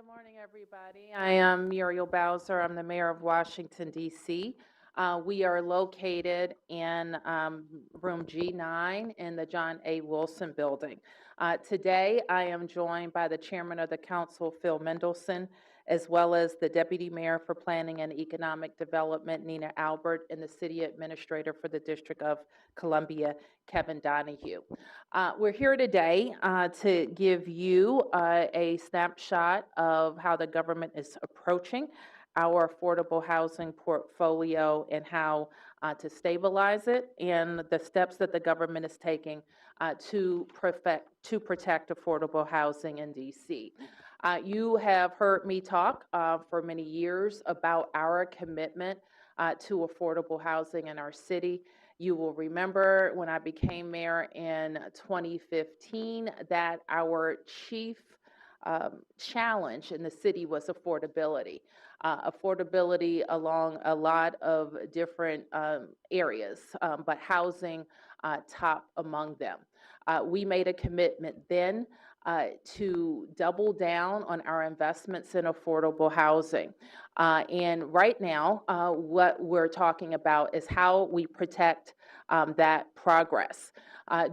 Good morning, everybody. I am Muriel Bowser. I'm the mayor of Washington, D.C. We are located in room G9 in the John A. Wilson building. Today, I am joined by the chairman of the council, Phil Mendelson, as well as the deputy mayor for planning and economic development, Nina Albert, and the city administrator for the District of Columbia, Kevin Donahue. We're here today to give you a snapshot of how the government is approaching our affordable housing portfolio and how to stabilize it, and the steps that the government is taking to protect affordable housing in DC. You have heard me talk for many years about our commitment to affordable housing in our city. You will remember when I became mayor in 2015 that our chief challenge in the city was affordability. Affordability along a lot of different areas, but housing top among them. We made a commitment then to double down on our investments in affordable housing. And right now, what we're talking about is how we protect that progress.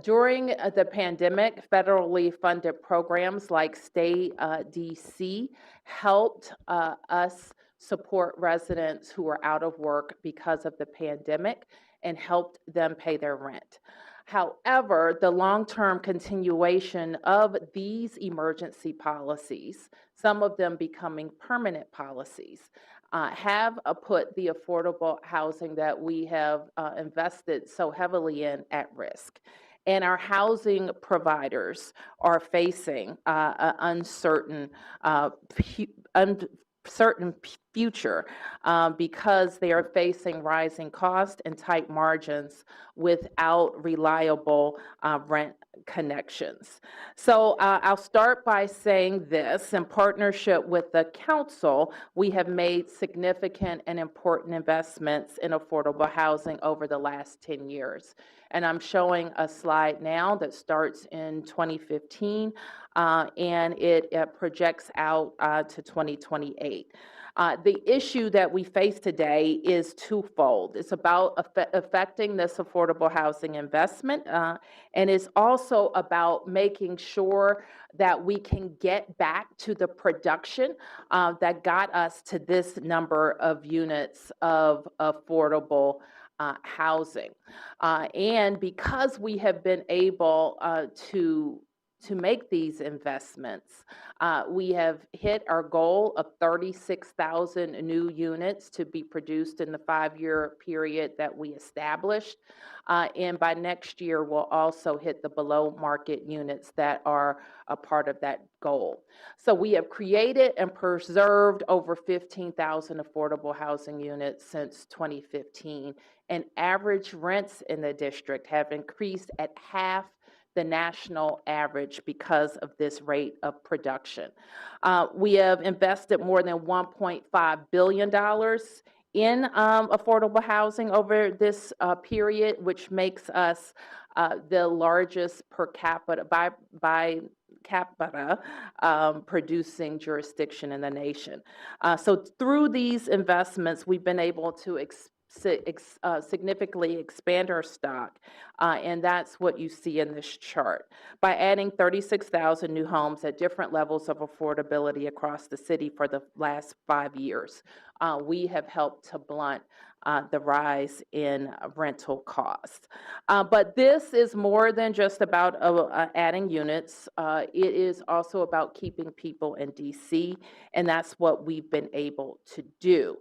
During the pandemic, federally funded programs like Stay DC helped us support residents who are out of work because of the pandemic and helped them pay their rent. However, the long-term continuation of these emergency policies, some of them becoming permanent policies, have put the affordable housing that we have invested so heavily in at risk. And our housing providers are facing an uncertain future because they are facing rising costs and tight margins without reliable rent connections. So I'll start by saying this. In partnership with the council, we have made significant and important investments in affordable housing over the last 10 years. And I'm showing a slide now that starts in 2015 and it projects out to 2028. The issue that we face today is twofold. It's about affecting this affordable housing investment, and it's also about making sure that we can get back to the production that got us to this number of units of affordable housing. And because we have been able to make these investments, we have hit our goal of 36,000 new units to be produced in the 5-year period that we established. And by next year, we'll also hit the below market units that are a part of that goal. So we have created and preserved over 15,000 affordable housing units since 2015, and average rents in the district have increased at half the national average because of this rate of production. We have invested more than $1.5 billion in affordable housing over this period, which makes us the largest per capita by capita producing jurisdiction in the nation. So through these investments, we've been able to significantly expand our stock, and that's what you see in this chart. By adding 36,000 new homes at different levels of affordability across the city for the last 5 years, we have helped to blunt the rise in rental costs. But this is more than just about adding units. It is also about keeping people in DC, and that's what we've been able to do.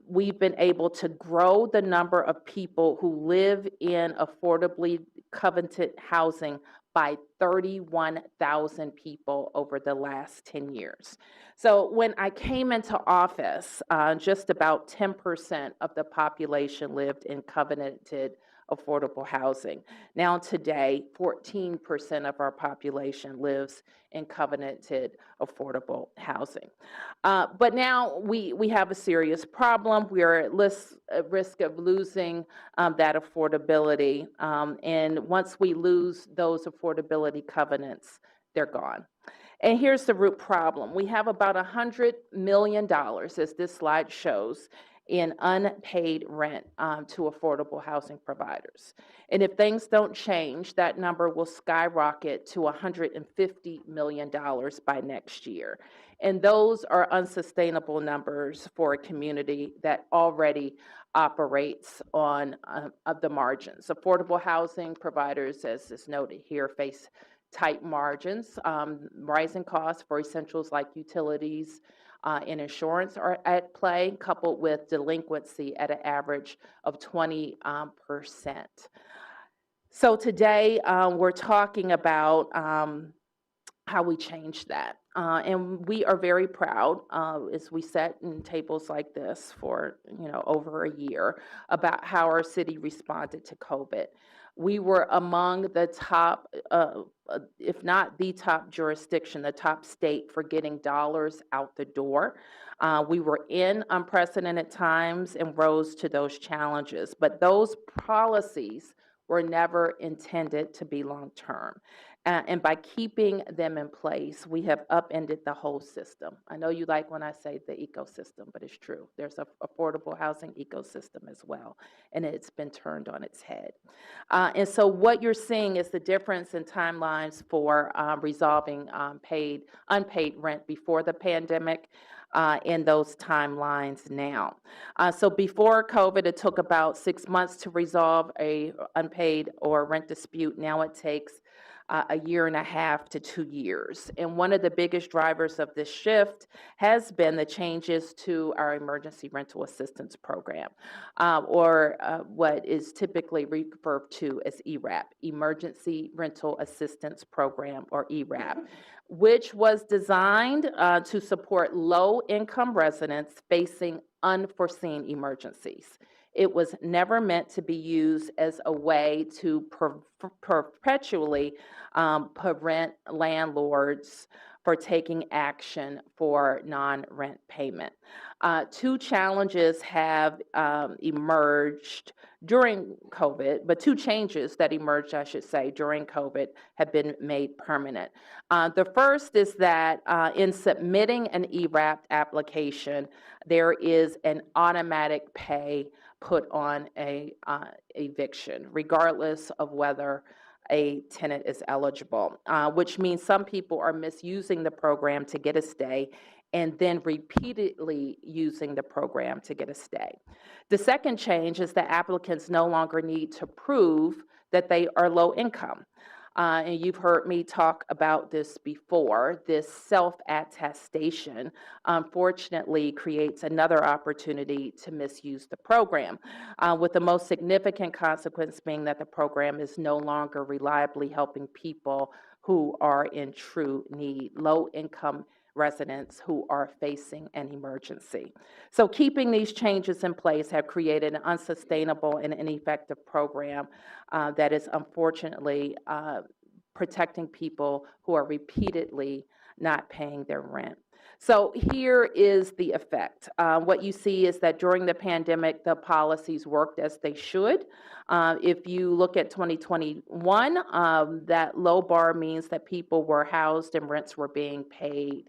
We've been able to grow the number of people who live in affordably coveted housing by 31,000 people over the last 10 years. So when I came into office, just about 10% of the population lived in covenanted affordable housing. Now today, 14% of our population lives in covenanted affordable housing. But now we have a serious problem. We are at risk of losing that affordability. And once we lose those affordability covenants, they're gone. And here's the root problem. We have about $100 million, as this slide shows, in unpaid rent to affordable housing providers. And if things don't change, that number will skyrocket to $150 million by next year. And those are unsustainable numbers for a community that already operates on the margins. Affordable housing providers, as is noted here, face tight margins. Rising costs for essentials like utilities and insurance are at play, coupled with delinquency at an average of 20%. So today we're talking about how we change that. And we are very proud as we sat in tables like this for over a year about how our city responded to COVID. We were among the top, if not the top jurisdiction, the top state for getting dollars out the door. We were in unprecedented times and rose to those challenges, but those policies were never intended to be long-term. And by keeping them in place, we have upended the whole system. I know you like when I say the ecosystem, but it's true. There's an affordable housing ecosystem as well, and it's been turned on its head. And so what you're seeing is the difference in timelines for resolving unpaid rent before the pandemic in those timelines now. So before COVID, it took about 6 months to resolve a unpaid or rent dispute. Now it takes a year and a half to 2 years. And one of the biggest drivers of this shift has been the changes to our emergency rental assistance program, or what is typically referred to as ERAP, Emergency Rental Assistance Program, or ERAP, which was designed to support low-income residents facing unforeseen emergencies. It was never meant to be used as a way to perpetually prevent landlords for taking action for non-rent payment. Two challenges have emerged during COVID, but two changes that emerged, I should say, during COVID have been made permanent. The first is that in submitting an ERAP application, there is an automatic pay put on a eviction, regardless of whether a tenant is eligible, which means some people are misusing the program to get a stay and then repeatedly using the program to get a stay. The second change is that applicants no longer need to prove that they are low income. And you've heard me talk about this before. This self-attestation, unfortunately, creates another opportunity to misuse the program, with the most significant consequence being that the program is no longer reliably helping people who are in true need, low-income residents who are facing an emergency. So keeping these changes in place have created an unsustainable and ineffective program that is unfortunately protecting people who are repeatedly not paying their rent. So here is the effect. What you see is that during the pandemic, the policies worked as they should. If you look at 2021, that low bar means that people were housed and rents were being paid.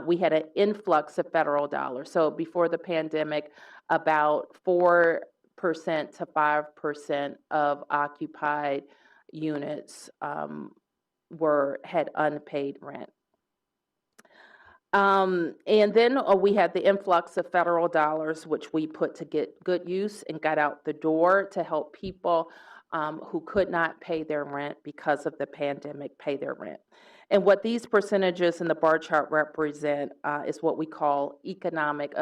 We had an influx of federal dollars. So before the pandemic, about 4% to 5% of occupied units had unpaid rent. And then we had the influx of federal dollars, which we put to get good use and got out the door to help people who could not pay their rent because of the pandemic pay their rent. And what these percentages in the bar chart represent is what is called economic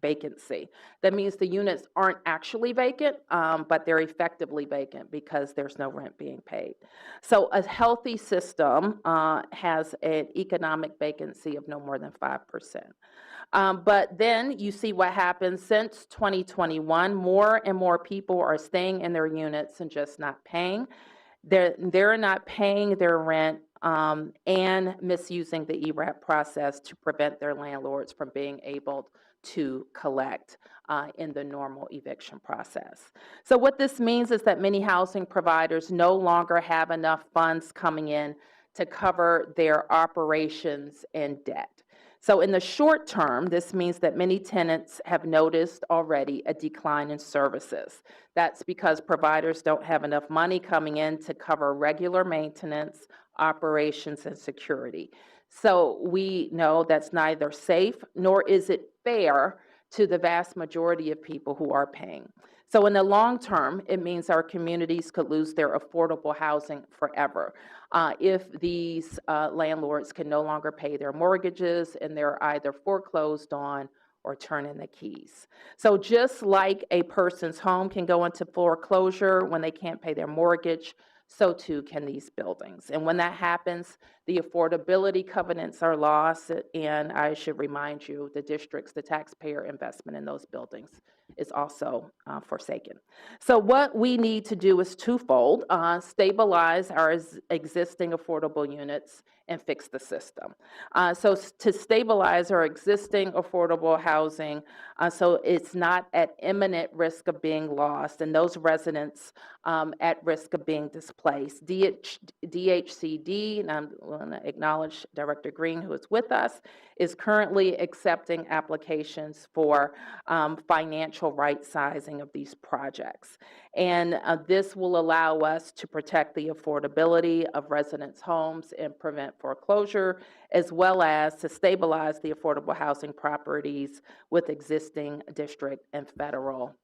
vacancy. That means the units aren't actually vacant, but they're effectively vacant because there's no rent being paid. So a healthy system has an economic vacancy of no more than 5%. But then you see what happens since 2021. More and more people are staying in their units and just not paying. They're not paying their rent and misusing the ERAP process to prevent their landlords from being able to collect in the normal eviction process. So what this means is that many housing providers no longer have enough funds coming in to cover their operations and debt. So in the short term, this means that many tenants have noticed already a decline in services. That's because providers don't have enough money coming in to cover regular maintenance, operations, and security. So we know that's neither safe nor is it fair to the vast majority of people who are paying. So in the long term, it means our communities could lose their affordable housing forever. If these landlords can no longer pay their mortgages and they're either foreclosed on or turn in the keys. So just like a person's home can go into foreclosure when they can't pay their mortgage, so too can these buildings. And when that happens, the affordability covenants are lost, and I should remind you, the taxpayer investment in those buildings is also forsaken. So what we need to do is twofold: stabilize our existing affordable units and fix the system. To stabilize our existing affordable housing, so it's not at imminent risk of being lost, and those residents at risk of being displaced. DHCD, and I'm going to acknowledge Director Green, who is with us, is currently accepting applications for financial right sizing of these projects. And this will allow us to protect the affordability of residents' homes and prevent foreclosure, as well as to stabilize the affordable housing properties with existing district and federal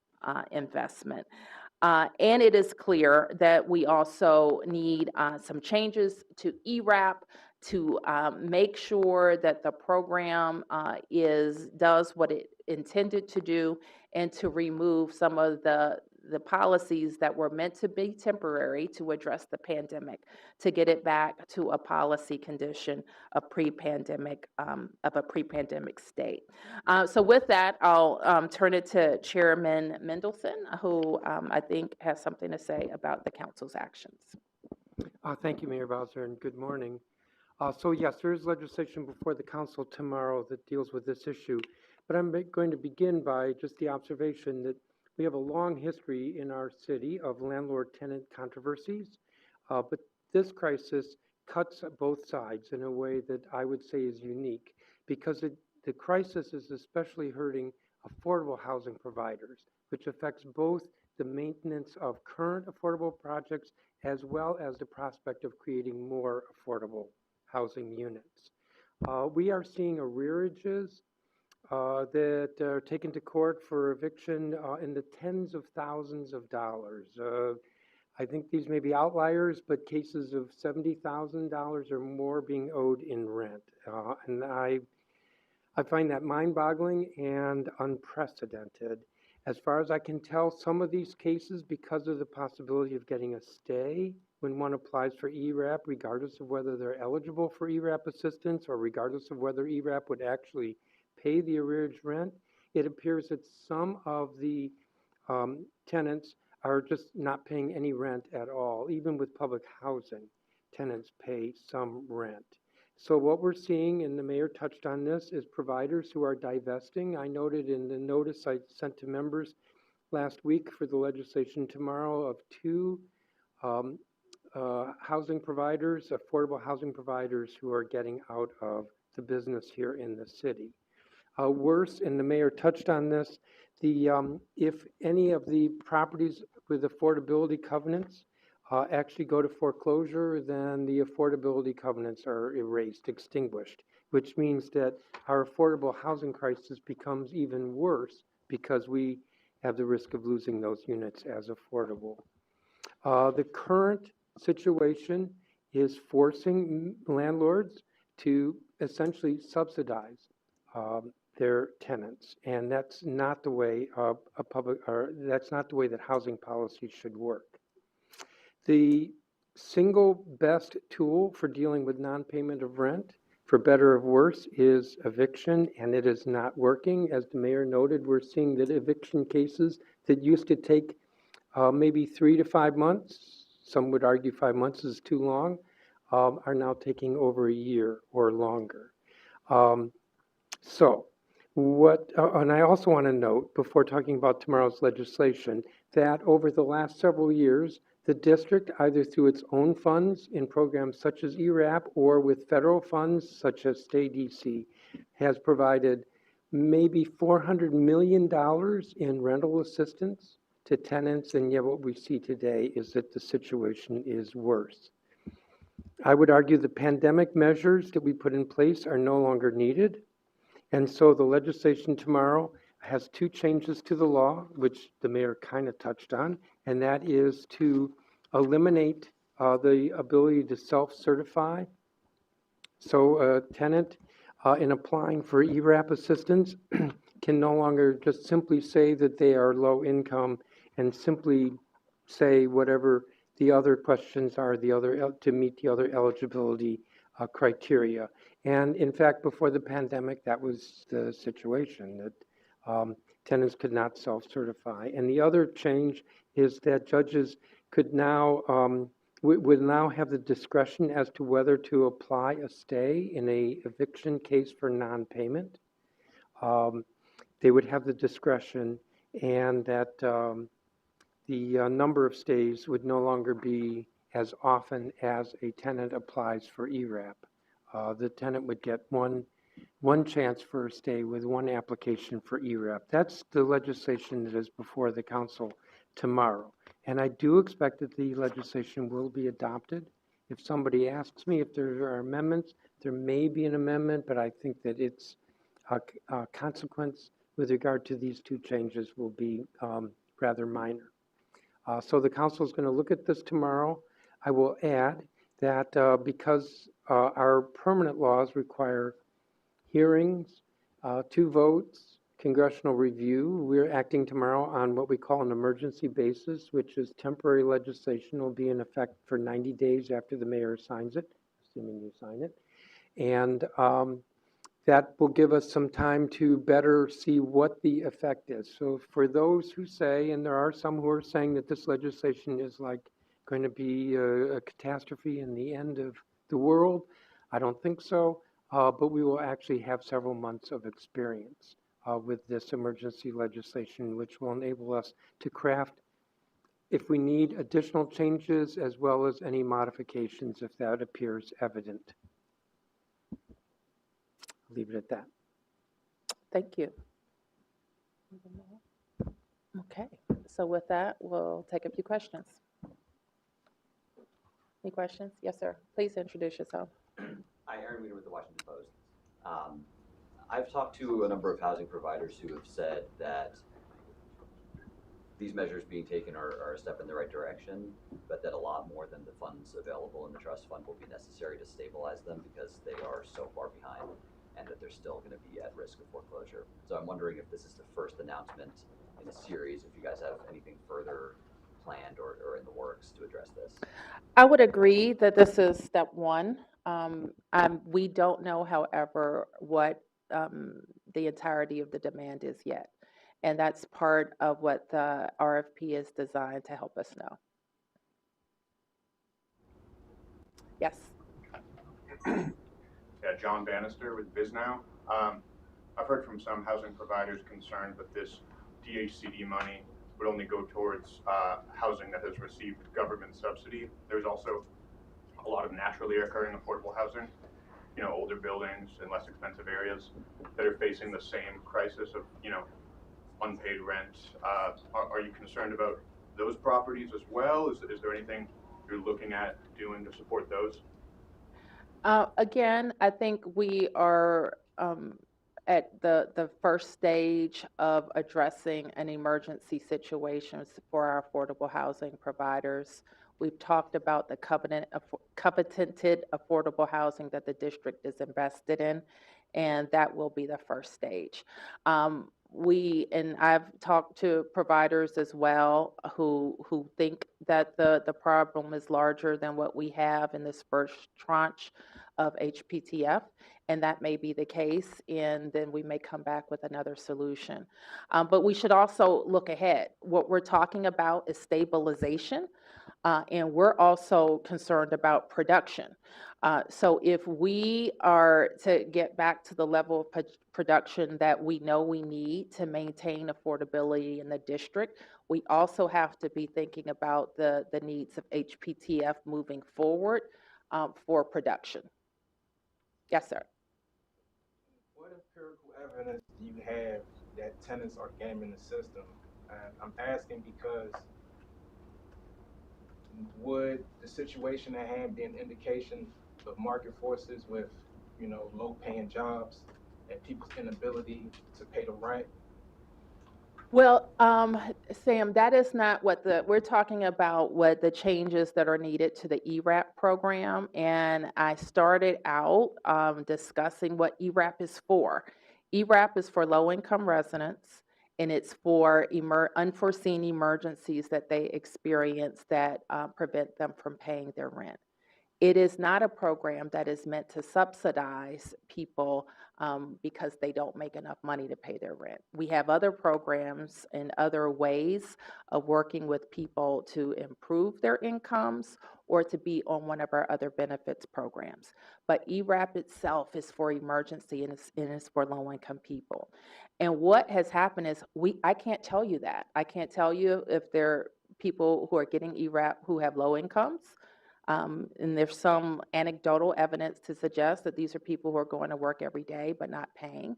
investment. And it is clear that we also need some changes to ERAP to make sure that the program does what it intended to do, and to remove some of the policies that were meant to be temporary to address the pandemic, to get it back to a policy condition of a pre-pandemic state. So with that, I'll turn it to Chairman Mendelson, who I think has something to say about the council's actions. Thank you, Mayor Bowser, and good morning. So yes, there is legislation before the council tomorrow that deals with this issue, but I'm going to begin by just the observation that we have a long history in our city of landlord-tenant controversies, but this crisis cuts both sides in a way that I would say is unique, because the crisis is especially hurting affordable housing providers, which affects both the maintenance of current affordable projects as well as the prospect of creating more affordable housing units. We are seeing arrearages that are taken to court for eviction in the tens of thousands of dollars. I think these may be outliers, but cases of $70,000 or more being owed in rent. And I find that mind-boggling and unprecedented. As far as I can tell, some of these cases, because of the possibility of getting a stay when one applies for ERAP, regardless of whether they're eligible for ERAP assistance or regardless of whether ERAP would actually pay the arrearage rent, it appears that some of the tenants are just not paying any rent at all. Even with public housing, tenants pay some rent. So what we're seeing, and the mayor touched on this, is providers who are divesting. I noted in the notice I sent to members last week for the legislation tomorrow of two housing providers, affordable housing providers, who are getting out of the business here in the city. Worse, and the mayor touched on this, if any of the properties with affordability covenants actually go to foreclosure, then the affordability covenants are erased, extinguished, which means that our affordable housing crisis becomes even worse because we have the risk of losing those units as affordable. The current situation is forcing landlords to essentially subsidize their tenants, and that's not the way that's not the way that housing policy should work. The single best tool for dealing with non-payment of rent, for better or worse, is eviction, and it is not working. As the mayor noted, we're seeing that eviction cases that used to take maybe 3 to 5 months, some would argue 5 months is too long, are now taking over a year or longer. And I also want to note, before talking about tomorrow's legislation, that over the last several years, The district, either through its own funds in programs such as ERAP or with federal funds such as Stay DC, has provided maybe $400 million in rental assistance to tenants, and yet what we see today is that the situation is worse. I would argue the pandemic measures that we put in place are no longer needed, and so the legislation tomorrow has two changes to the law, which the mayor kind of touched on, and that is to eliminate the ability to self-certify. So a tenant, in applying for ERAP assistance, can no longer just simply say that they are low income and simply say whatever the other questions are, to meet the other eligibility criteria. And in fact, before the pandemic, that was the situation, that tenants could not self-certify. And the other change is that judges could now, would now have the discretion as to whether to apply a stay in a eviction case for non-payment. They would have the discretion, and that the number of stays would no longer be as often as a tenant applies for ERAP. The tenant would get one chance for a stay with one application for ERAP. That's the legislation that is before the council tomorrow. And I do expect that the legislation will be adopted. If somebody asks me if there are amendments, there may be an amendment, but I think that its consequence with regard to these two changes will be rather minor. So the council is going to look at this tomorrow. I will add that because our permanent laws require hearings, 2 votes, congressional review, we're acting tomorrow on what we call an emergency basis, which is temporary legislation, will be in effect for 90 days after the mayor signs it, assuming you sign it. And that will give us some time to better see what the effect is. So for those who say, and there are some who are saying that this legislation is like going to be a catastrophe and the end of the world, I don't think so, but we will actually have several months of experience with this emergency legislation, which will enable us to craft, if we need, additional changes as well as any modifications if that appears evident. Leave it at that. Thank you. Okay, so with that, we'll take a few questions. Any questions? Yes, sir. Please introduce yourself. Hi, Aaron Weiner with the Washington Post. I've talked to a number of housing providers who have said that these measures being taken are a step in the right direction, but that a lot more than the funds available in the trust fund will be necessary to stabilize them because they are so far behind, and that they're still going to be at risk of foreclosure. So I'm wondering if this is the first announcement in a series, if you guys have anything further planned or in the works to address this. I would agree that this is step one. We don't know, however, what the entirety of the demand is yet. And that's part of what the RFP is designed to help us know. Yes. Yeah, John Bannister with BizNow. I've heard from some housing providers concerned that this DHCD money would only go towards housing that has received government subsidy. There's also a lot of naturally occurring affordable housing, you know, older buildings in less expensive areas that are facing the same crisis of, you know, unpaid rent. Are you concerned about those properties as well? Is there anything you're looking at doing to support those? Again, I think we are at the first stage of addressing an emergency situation for our affordable housing providers. We've talked about the covenanted affordable housing that the district is invested in, and that will be the first stage. And I've talked to providers as well who think that the problem is larger than what we have in this first tranche of HPTF, and that may be the case, and then we may come back with another solution. But we should also look ahead. What we're talking about is stabilization, and we're also concerned about production. So if we are to get back to the level of production that we know we need to maintain affordability in the district, we also have to be thinking about the needs of HPTF moving forward for production. Yes, sir. What empirical evidence do you have that tenants are gaming the system? And I'm asking because would the situation at hand be an indication of market forces with, low-paying jobs and people's inability to pay the rent? Well, Sam, that is not what we're talking about, what the changes that are needed to the ERAP program. And I started out discussing what ERAP is for. ERAP is for low-income residents, and it's for unforeseen emergencies that they experience that prevent them from paying their rent. It is not a program that is meant to subsidize people because they don't make enough money to pay their rent. We have other programs and other ways of working with people to improve their incomes or to be on one of our other benefits programs. But ERAP itself is for emergency and it's for low-income people. And what has happened is I can't tell you that. I can't tell you if there are people who are getting ERAP who have low incomes. And there's some anecdotal evidence to suggest that these are people who are going to work every day but not paying,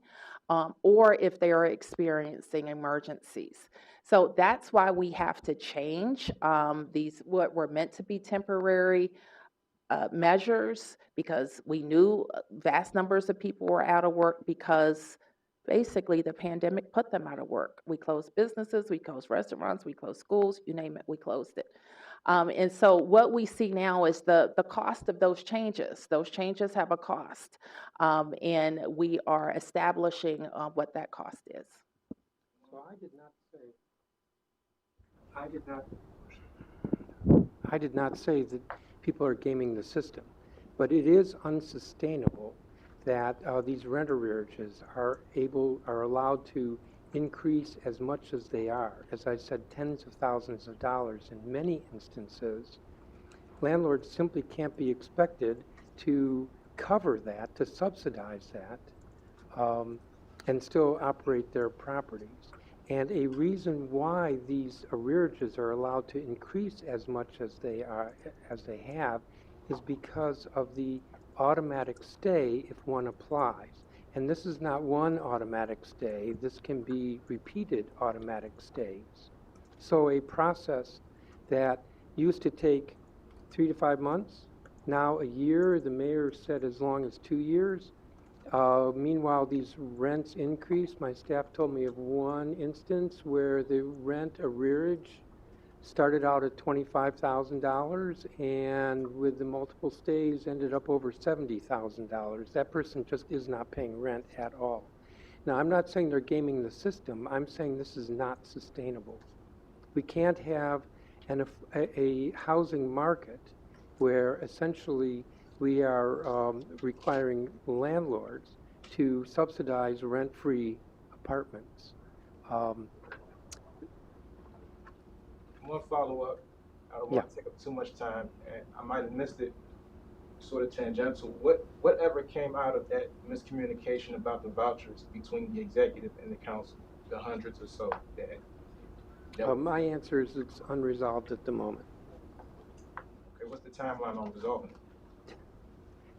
or if they are experiencing emergencies. So that's why we have to change these, what were meant to be temporary measures, because we knew vast numbers of people were out of work because basically the pandemic put them out of work. We closed businesses, we closed restaurants, we closed schools, you name it, we closed it. And so what we see now is the cost of those changes. Those changes have a cost, and we are establishing what that cost is. So I did not say that people are gaming the system, but it is unsustainable that these rent arrearages are allowed to increase as much as they are. As I said, tens of thousands of dollars in many instances. Landlords simply can't be expected to cover that, to subsidize that, and still operate their properties. And a reason why these arrearages are allowed to increase as much as they have, is because of the automatic stay if one applies. And this is not one automatic stay. This can be repeated automatic stays. So a process that used to take 3 to 5 months, now a year, the mayor said as long as 2 years. Meanwhile, these rents increase. My staff told me of one instance where the rent arrearage started out at $25,000 and with the multiple stays ended up over $70,000. That person just is not paying rent at all. Now, I'm not saying they're gaming the system. I'm saying this is not sustainable. We can't have a housing market where essentially we are requiring landlords to subsidize rent-free apartments. One follow-up. I don't want to take up too much time, and I might have missed it, sort of tangential. Whatever came out of that miscommunication about the vouchers between the executive and the council, the hundreds or so my answer is it's unresolved at the moment. Okay, what's the timeline on resolving it?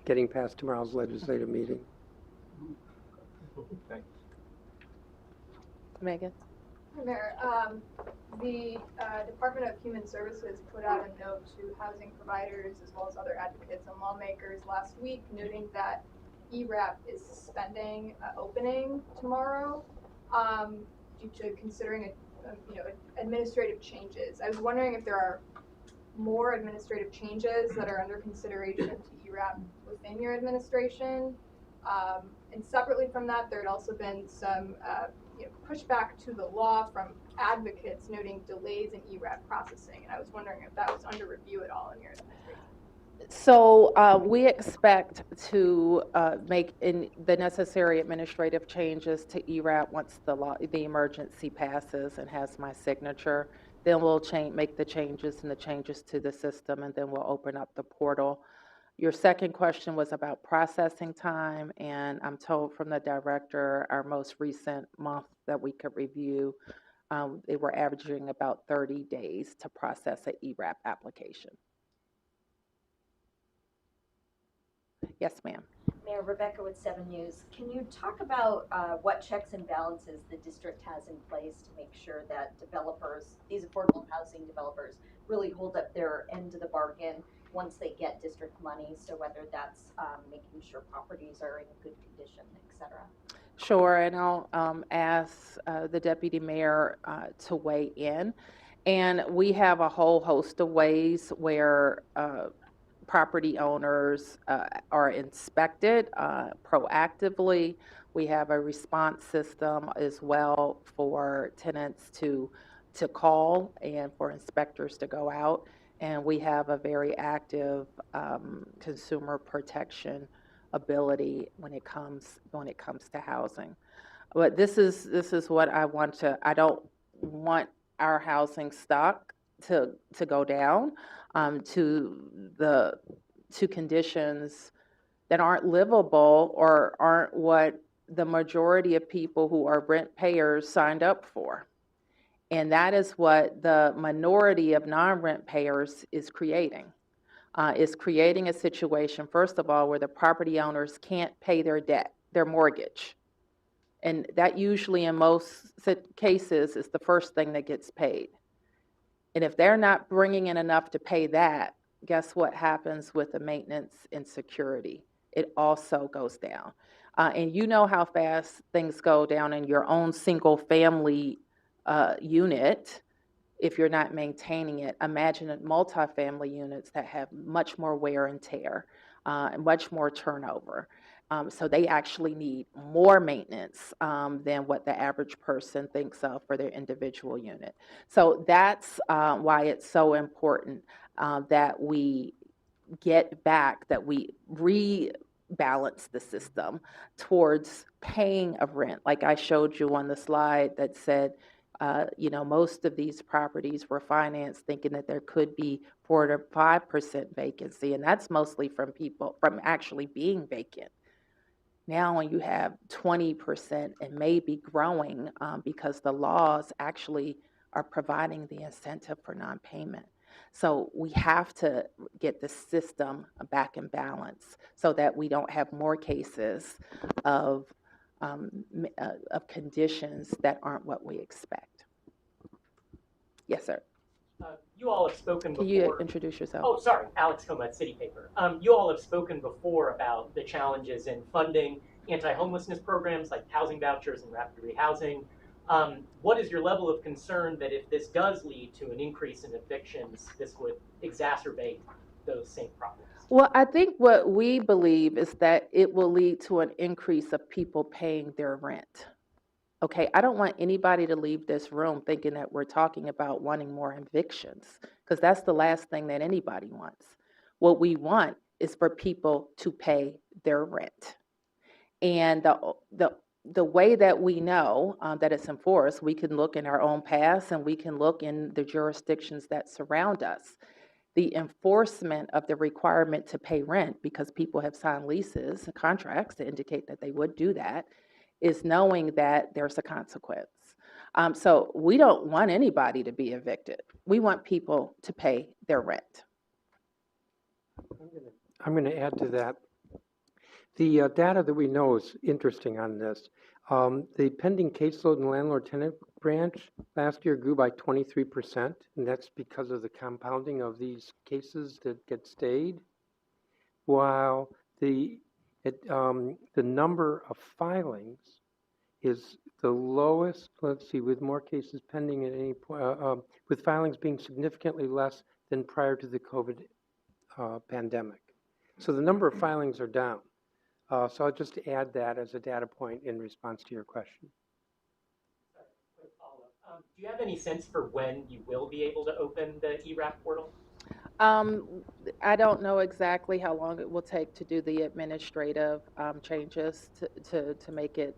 Getting past tomorrow's legislative meeting. Thank you. Megan? Hi, Mayor. The Department of Human Services put out a note to housing providers as well as other advocates and lawmakers last week, noting that ERAP is suspending opening tomorrow due to considering administrative changes. I was wondering if there are more administrative changes that are under consideration to ERAP within your administration. And separately from that, there had also been some pushback to the law from advocates noting delays in ERAP processing. And I was wondering if that was under review at all in your administration. So we expect to make the necessary administrative changes to ERAP once the emergency passes and has my signature. Then we'll make the changes and the changes to the system, and then we'll open up the portal. Your second question was about processing time, and I'm told from the director, our most recent month that we could review, they were averaging about 30 days to process an ERAP application. Yes, ma'am. Mayor Rebecca with 7 News. Can you talk about what checks and balances the district has in place to make sure that developers, these affordable housing developers, really hold up their end of the bargain once they get district money? So whether that's making sure properties are in good condition, et cetera. Sure, and I'll ask the deputy mayor to weigh in. And we have a whole host of ways where property owners are inspected proactively. We have a response system as well for tenants to call and for inspectors to go out. And we have a very active consumer protection ability when it comes to housing. But this is what I want to. I don't want our housing stock to go down to conditions that aren't livable or aren't what the majority of people who are rent payers signed up for. And that is what the minority of non-rent payers is creating. Is creating a situation, first of all, where the property owners can't pay their debt, their mortgage. And that usually in most cases is the first thing that gets paid. And if they're not bringing in enough to pay that, guess what happens with the maintenance and security? It also goes down. And you know how fast things go down in your own single family unit if you're not maintaining it. Imagine multifamily units that have much more wear and tear, and much more turnover. So they actually need more maintenance than what the average person thinks of for their individual unit. So that's why it's so important that we get back, that we rebalance the system towards paying of rent. Like I showed you on the slide that said, most of these properties were financed thinking that there could be 4 to 5% vacancy, and that's mostly from people from actually being vacant. Now, when you have 20% and maybe growing because the laws actually are providing the incentive for non-payment. So we have to get the system back in balance so that we don't have more cases of conditions that aren't what we expect. Yes, sir. You all have spoken before. Can you introduce yourself? Oh, sorry, Alex Comet, City Paper. You all have spoken before about the challenges in funding anti-homelessness programs like housing vouchers and rapid rehousing. What is your level of concern that if this does lead to an increase in evictions, this would exacerbate those same problems? Well, I think what we believe is that it will lead to an increase of people paying their rent. Okay, I don't want anybody to leave this room thinking that we're talking about wanting more evictions, because that's the last thing that anybody wants. What we want is for people to pay their rent. And the way that we know that it's enforced, we can look in our own past and we can look in the jurisdictions that surround us. The enforcement of the requirement to pay rent, because people have signed leases, contracts to indicate that they would do that, is knowing that there's a consequence. So we don't want anybody to be evicted. We want people to pay their rent. I'm going to add to that. The data that we know is interesting on this. The pending caseload in the landlord-tenant branch last year grew by 23%, and that's because of the compounding of these cases that get stayed, while the number of filings is the lowest, let's see, with more cases pending at any point, with filings being significantly less than prior to the COVID pandemic. So the number of filings are down. So I'll just add that as a data point in response to your question. Quick follow-up. Do you have any sense for when you will be able to open the ERAP portal? I don't know exactly how long it will take to do the administrative changes to make it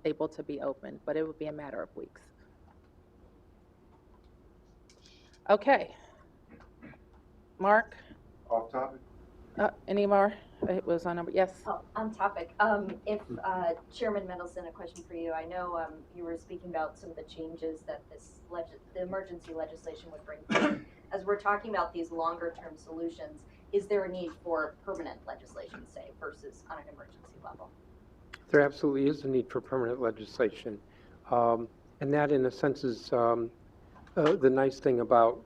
able to be open, but it will be a matter of weeks. Okay. Mark? Off topic. Any more? It was on number, yes. Oh, on topic, if, Chairman Mendelson, a question for you. I know, you were speaking about some of the changes that the emergency legislation would bring forth. As we're talking about these longer-term solutions, is there a need for permanent legislation, say, versus on an emergency level? There absolutely is a need for permanent legislation. And that, in a sense, is the nice thing about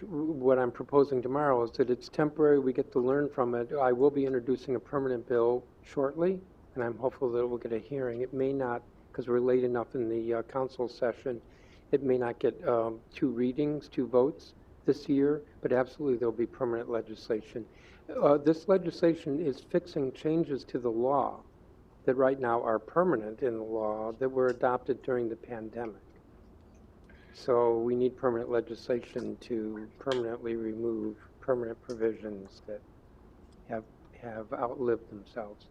what I'm proposing tomorrow is that it's temporary. We get to learn from it. I will be introducing a permanent bill shortly, and I'm hopeful that it will get a hearing. It may not, because we're late enough in the council session, it may not get 2 readings, 2 votes this year, but absolutely there'll be permanent legislation. This legislation is fixing changes to the law that right now are permanent in the law that were adopted during the pandemic. So we need permanent legislation to permanently remove permanent provisions that have outlived themselves.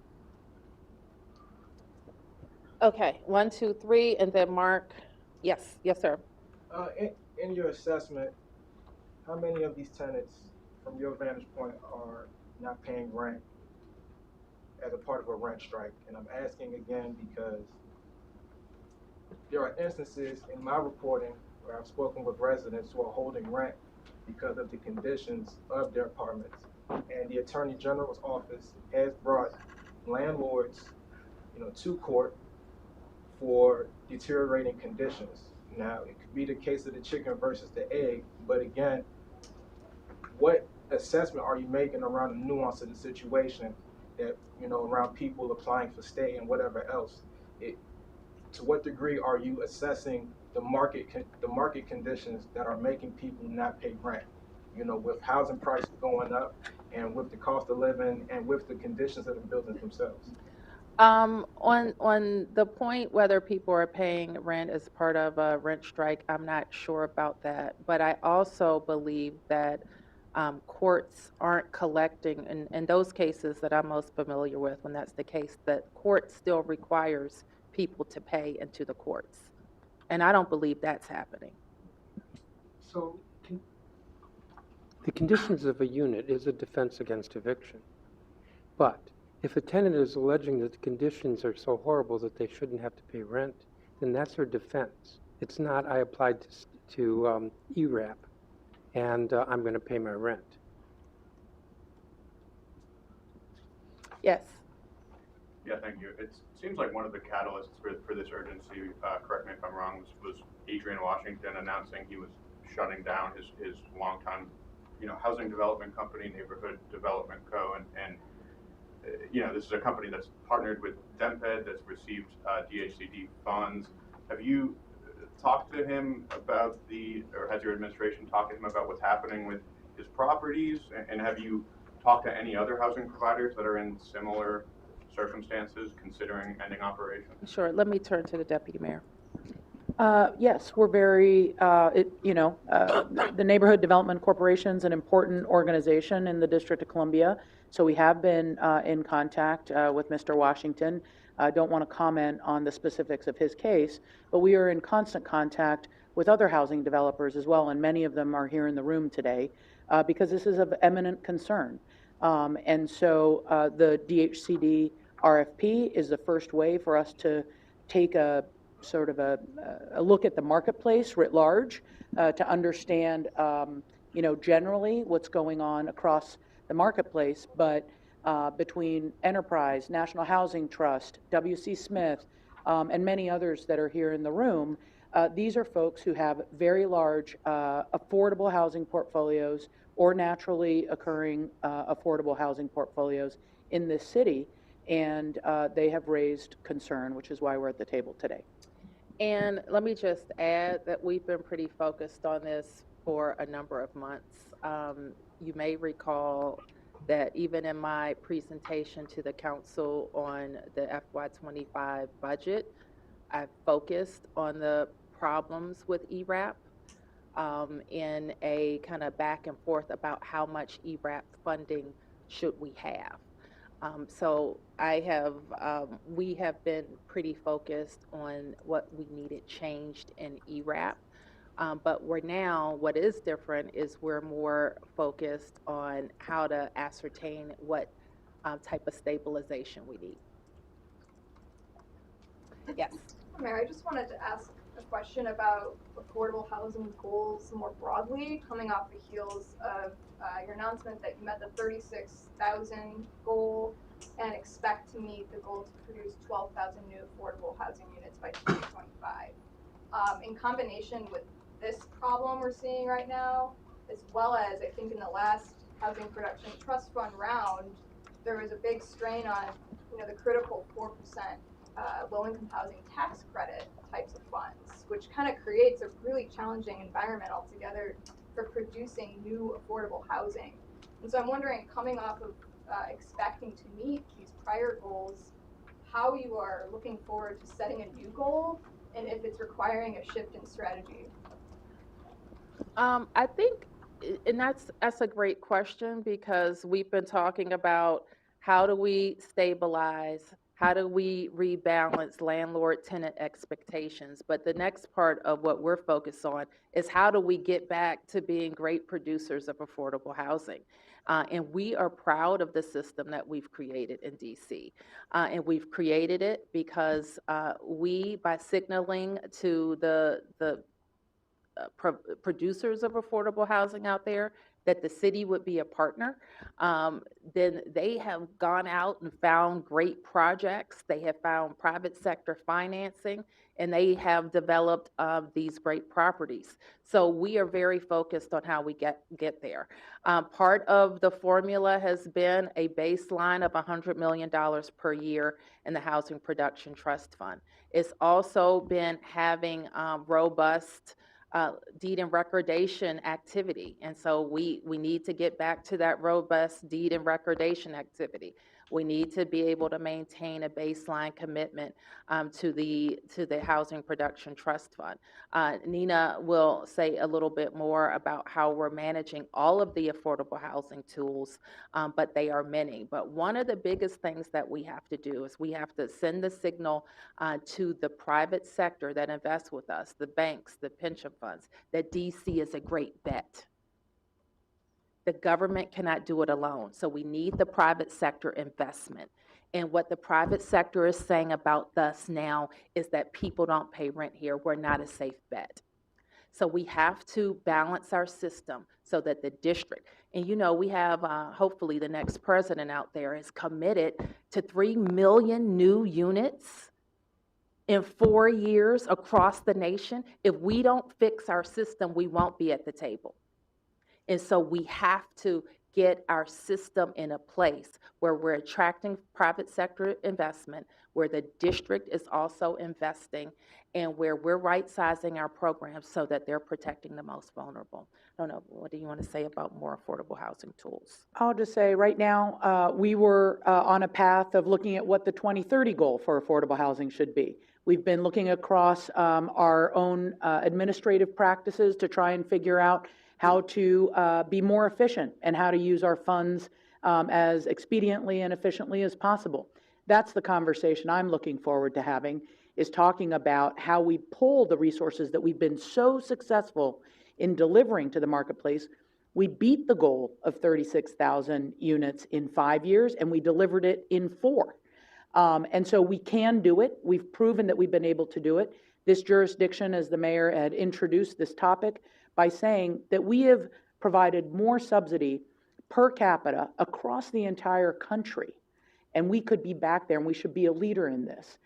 Okay, 1, 2, 3, and then Mark. Yes, yes, sir. In your assessment, how many of these tenants, from your vantage point, are not paying rent as a part of a rent strike? And I'm asking again because there are instances in my reporting where I've spoken with residents who are holding rent because of the conditions of their apartments. And the Attorney General's office has brought landlords, to court for deteriorating conditions. Now, it could be the case of the chicken versus the egg, but again, what assessment are you making around the nuance of the situation that, around people applying for stay and whatever else? To what degree are you assessing the market conditions that are making people not pay rent? With housing prices going up and with the cost of living and with the conditions of the buildings themselves. On the point whether people are paying rent as part of a rent strike, I'm not sure about that. But I also believe that courts aren't collecting, in those cases that I'm most familiar with, when that's the case, that court still requires people to pay into the courts. And I don't believe that's happening. So the conditions of a unit is a defense against eviction. But if a tenant is alleging that the conditions are so horrible that they shouldn't have to pay rent, then that's their defense. It's not, I applied to ERAP and I'm going to pay my rent. Yes. Yeah, thank you. It seems like one of the catalysts for this urgency, correct me if I'm wrong, was Adrian Washington announcing he was shutting down his longtime, housing development company, Neighborhood Development Co. And this is a company that's partnered with DEMPED, that's received DHCD funds. Have you talked to him about or has your administration talked to him about what's happening with his properties? And have you talked to any other housing providers that are in similar circumstances considering ending operations? Sure. Let me turn to the deputy mayor. Yes, we're very, the Neighborhood Development Corporation is an important organization in the District of Columbia. So we have been in contact with Mr. Washington. I don't want to comment on the specifics of his case, but we are in constant contact with other housing developers as well, and many of them are here in the room today because this is of eminent concern. And so the DHCD RFP is the first way for us to take a sort of a look at the marketplace writ large to understand, generally what's going on across the marketplace, but between Enterprise, National Housing Trust, W.C. Smith, and many others that are here in the room, these are folks who have very large affordable housing portfolios or naturally occurring affordable housing portfolios in this city, and they have raised concern, which is why we're at the table today. And let me just add that we've been pretty focused on this for a number of months. You may recall that even in my presentation to the council on the FY25 budget, I focused on the problems with ERAP in a kind of back and forth about how much ERAP funding should we have. So we have been pretty focused on what we needed changed in ERAP. But what is different is we're more focused on how to ascertain what type of stabilization we need. Yes. Mayor, I just wanted to ask a question about affordable housing goals more broadly, coming off the heels of your announcement that you met the 36,000 goal and expect to meet the goal to produce 12,000 new affordable housing units by 2025. In combination with this problem we're seeing right now, as well as I think in the last Housing Production Trust Fund round, there was a big strain on the critical 4% low-income housing tax credit types of funds, which kind of creates a really challenging environment altogether for producing new affordable housing. And so I'm wondering, coming off of expecting to meet these prior goals, how you are looking forward to setting a new goal, and if it's requiring a shift in strategy. I think, and that's a great question, because we've been talking about how do we stabilize, how do we rebalance landlord-tenant expectations. But the next part of what we're focused on is how do we get back to being great producers of affordable housing. And we are proud of the system that we've created in DC. And we've created it because by signaling to the producers of affordable housing out there that the city would be a partner, then they have gone out and found great projects. They have found private sector financing, and they have developed these great properties. So we are very focused on how we get there. Part of the formula has been a baseline of $100 million per year in the Housing Production Trust Fund. It's also been having robust deed and recordation activity. And so we need to get back to that robust deed and recordation activity. We need to be able to maintain a baseline commitment to the Housing Production Trust Fund. Nina will say a little bit more about how we're managing all of the affordable housing tools, but they are many. But one of the biggest things that we have to do is we have to send the signal to the private sector that invests with us, the banks, the pension funds, that DC is a great bet. The government cannot do it alone, so we need the private sector investment. And what the private sector is saying about us now is that people don't pay rent here. We're not a safe bet. So we have to balance our system so that the district, and we have hopefully the next president out there is committed to 3 million new units in 4 years across the nation. If we don't fix our system, we won't be at the table. And so we have to get our system in a place where we're attracting private sector investment, where the district is also investing, and where we're right-sizing our programs so that they're protecting the most vulnerable. I don't know, what do you want to say about more affordable housing tools? I'll just say right now, we were on a path of looking at what the 2030 goal for affordable housing should be. We've been looking across our own administrative practices to try and figure out how to be more efficient and how to use our funds as expediently and efficiently as possible. That's the conversation I'm looking forward to having, is talking about how we pull the resources that we've been so successful in delivering to the marketplace. We beat the goal of 36,000 units in 5 years, and we delivered it in 4. And so we can do it. We've proven that we've been able to do it. This jurisdiction, as the mayor had introduced this topic, by saying that we have provided more subsidy per capita across the entire country. And we could be back there, and we should be a leader in this.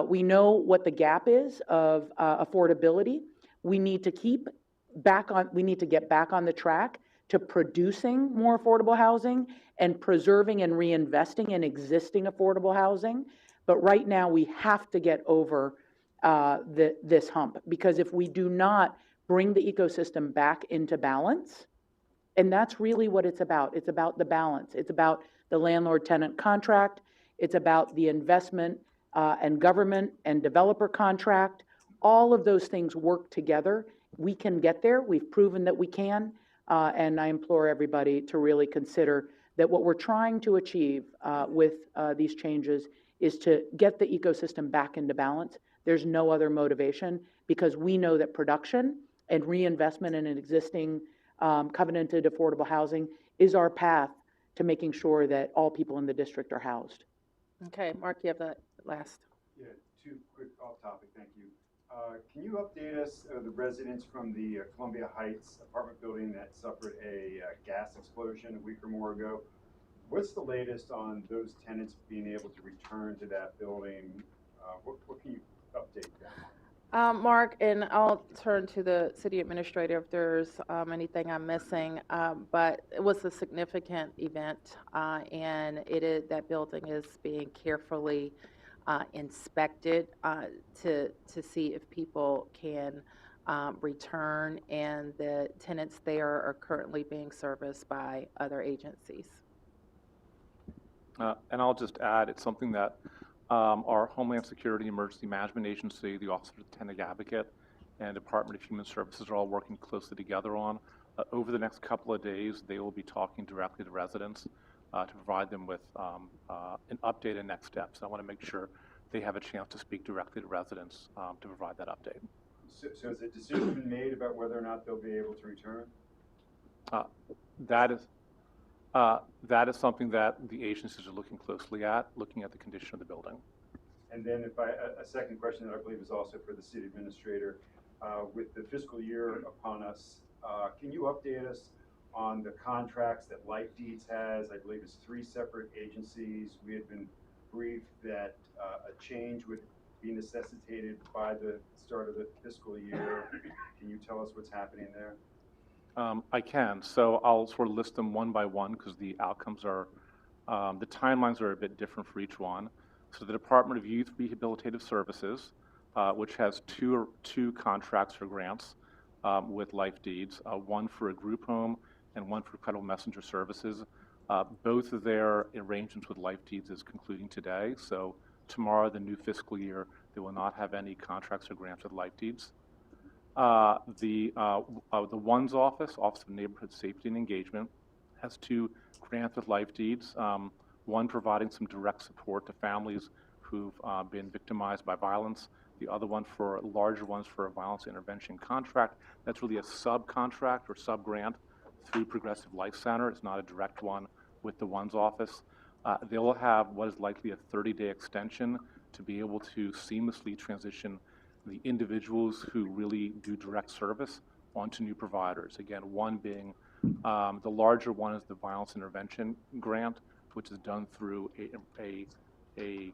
We know what the gap is of affordability. We need to get back on the track to producing more affordable housing and preserving and reinvesting in existing affordable housing. But right now, we have to get over this hump, because if we do not bring the ecosystem back into balance, and that's really what it's about. It's about the balance. It's about the landlord-tenant contract. It's about the investment and government and developer contract. All of those things work together. We can get there. We've proven that we can. And I implore everybody to really consider that what we're trying to achieve with these changes is to get the ecosystem back into balance. There's no other motivation, because we know that production and reinvestment in an existing covenanted affordable housing is our path to making sure that all people in the district are housed. Okay, Mark, you have the last. Yeah, two quick off topic, thank you. Can you update us, the residents from the Columbia Heights apartment building that suffered a gas explosion a week or more ago? What's the latest on those tenants being able to return to that building? What can you update them on? Mark, and I'll turn to the city administrator if there's anything I'm missing, but it was a significant event, and that building is being carefully inspected to see if people can return, and the tenants there are currently being serviced by other agencies. And I'll just add, it's something that our Homeland Security Emergency Management Agency, the Office of the Tenant Advocate, and Department of Human Services are all working closely together on. Over the next couple of days, they will be talking directly to residents to provide them with an update and next steps. I want to make sure they have a chance to speak directly to residents to provide that update. So has a decision been made about whether or not they'll be able to return? That is something that the agencies are looking closely at, looking at the condition of the building. And then a second question that I believe is also for the city administrator. With the fiscal year upon us, can you update us on the contracts that Life Deeds has? I believe it's 3 separate agencies. We had been briefed that a change would be necessitated by the start of the fiscal year. Can you tell us what's happening there? I can. So I'll sort of list them one by one because the outcomes are, the timelines are a bit different for each one. So the Department of Youth Rehabilitative Services, which has two contracts for grants with Life Deeds, one for a group home and one for credible messenger services. Both of their arrangements with Life Deeds is concluding today. So tomorrow, the new fiscal year, they will not have any contracts or grants with Life Deeds. The ONE's Office of Neighborhood Safety and Engagement, has 2 grants with Life Deeds. One providing some direct support to families who've been victimized by violence. The other one for larger ones for a violence intervention contract. That's really a subcontract or sub-grant through Progressive Life Center. It's not a direct one with the ONE's Office. They will have what is likely a 30-day extension to be able to seamlessly transition the individuals who really do direct service onto new providers. Again, one being the larger one is the violence intervention grant, which is done through a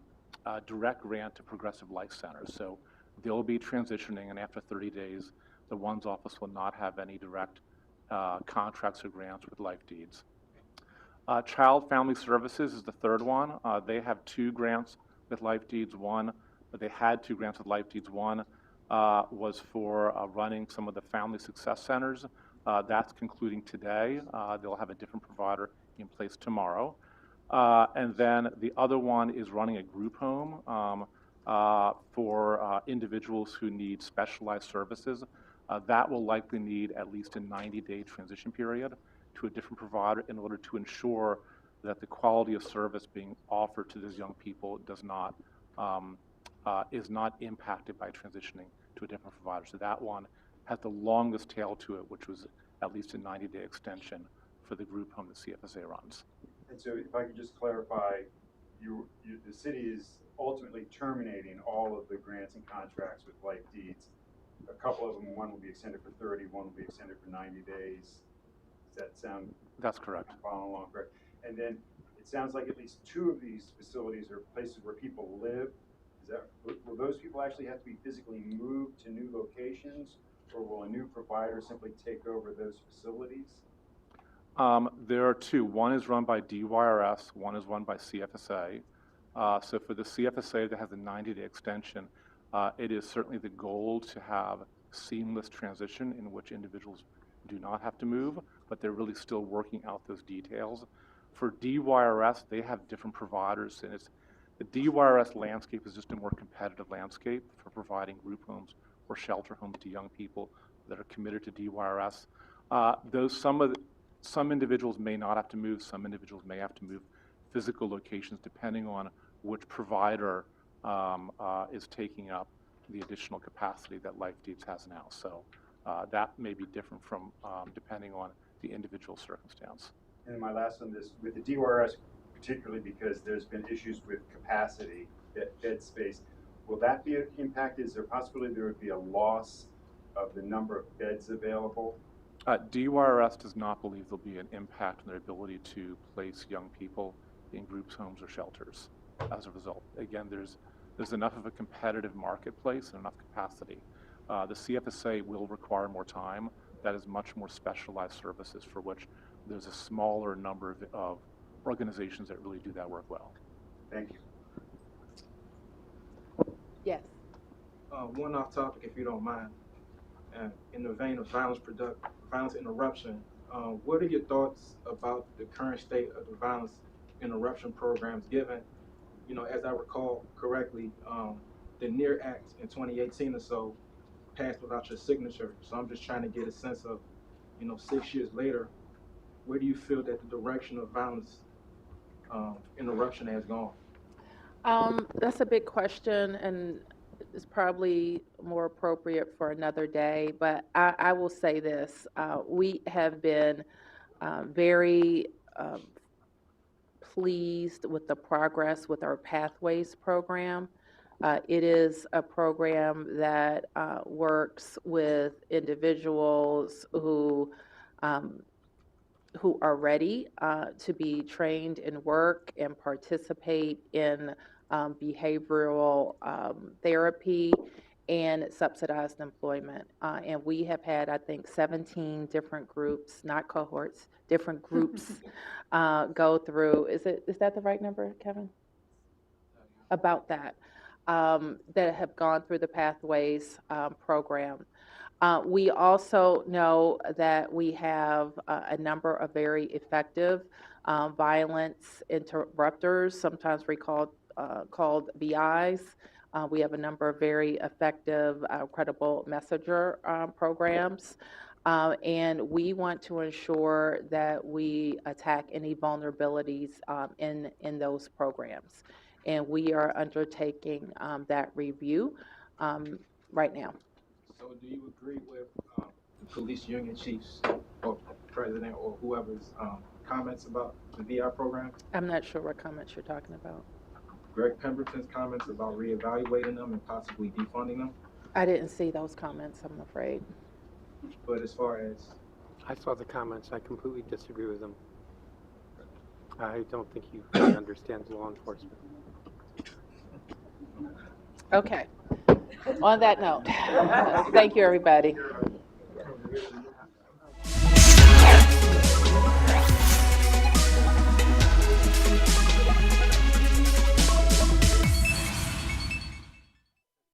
direct grant to Progressive Life Center. So they'll be transitioning, and after 30 days, the ONE's Office will not have any direct contracts or grants with Life Deeds. Child Family Services is the third one. They have 2 grants with Life Deeds. They had 2 grants with Life Deeds. One was for running some of the family success centers. That's concluding today. They'll have a different provider in place tomorrow. And then the other one is running a group home for individuals who need specialized services. That will likely need at least a 90-day transition period to a different provider in order to ensure that the quality of service being offered to these young people is not impacted by transitioning to a different provider. So that one has the longest tail to it, which was at least a 90-day extension for the group home that CFSA runs. And so if I could just clarify, the city is ultimately terminating all of the grants and contracts with Life Deeds. A couple of them, one will be extended for 30, one will be extended for 90 days. Does that sound? That's correct. Following along, correct. And then it sounds like at least 2 of these facilities are places where people live. Will those people actually have to be physically moved to new locations, or will a new provider simply take over those facilities? There are 2. One is run by DYRS, one is run by CFSA. So for the CFSA that has a 90-day extension, it is certainly the goal to have seamless transition in which individuals do not have to move, but they're really still working out those details. For DYRS, they have different providers, and the DYRS landscape is just a more competitive landscape for providing group homes or shelter homes to young people that are committed to DYRS. Some individuals may not have to move, some individuals may have to move physical locations depending on which provider is taking up the additional capacity that Life Deeds has now. So That may be different from, depending on the individual circumstance. And my last on this, with the DRS, particularly because there's been issues with capacity, bed space, will that be an impact? Is there a possibility there would be a loss of the number of beds available? DURS does not believe there'll be an impact on their ability to place young people in groups, homes, or shelters as a result. Again, there's enough of a competitive marketplace and enough capacity. The CFSA will require more time. That is much more specialized services for which there's a smaller number of organizations that really do that work well. Thank you. Yes. One off topic, if you don't mind. In the vein of violence interruption, what are your thoughts about the current state of the violence interruption programs, given, as I recall correctly, the NEAR Act in 2018 or so passed without your signature. So I'm just trying to get a sense of, 6 years later, where do you feel that the direction of violence interruption has gone? That's a big question, and it's probably more appropriate for another day, but I will say this. We have been very pleased with the progress with our Pathways program. It is a program that works with individuals who are ready to be trained in work and participate in behavioral therapy and subsidized employment. And we have had, I think, 17 different groups, not cohorts, different groups go through. Is that the right number, Kevin? About that, that have gone through the Pathways program. We also know that we have a number of very effective violence interrupters, sometimes called VIs. We have a number of very effective credible messenger programs. And we want to ensure that we attack any vulnerabilities in those programs. And we are undertaking that review right now. So do you agree with the police union chiefs or president or whoever's comments about the VI program? I'm not sure what comments you're talking about. Greg Pemberton's comments about reevaluating them and possibly defunding them? I didn't see those comments, I'm afraid. But as far as... I saw the comments. I completely disagree with them. I don't think he really understands law enforcement. Okay. On that note, thank you, everybody.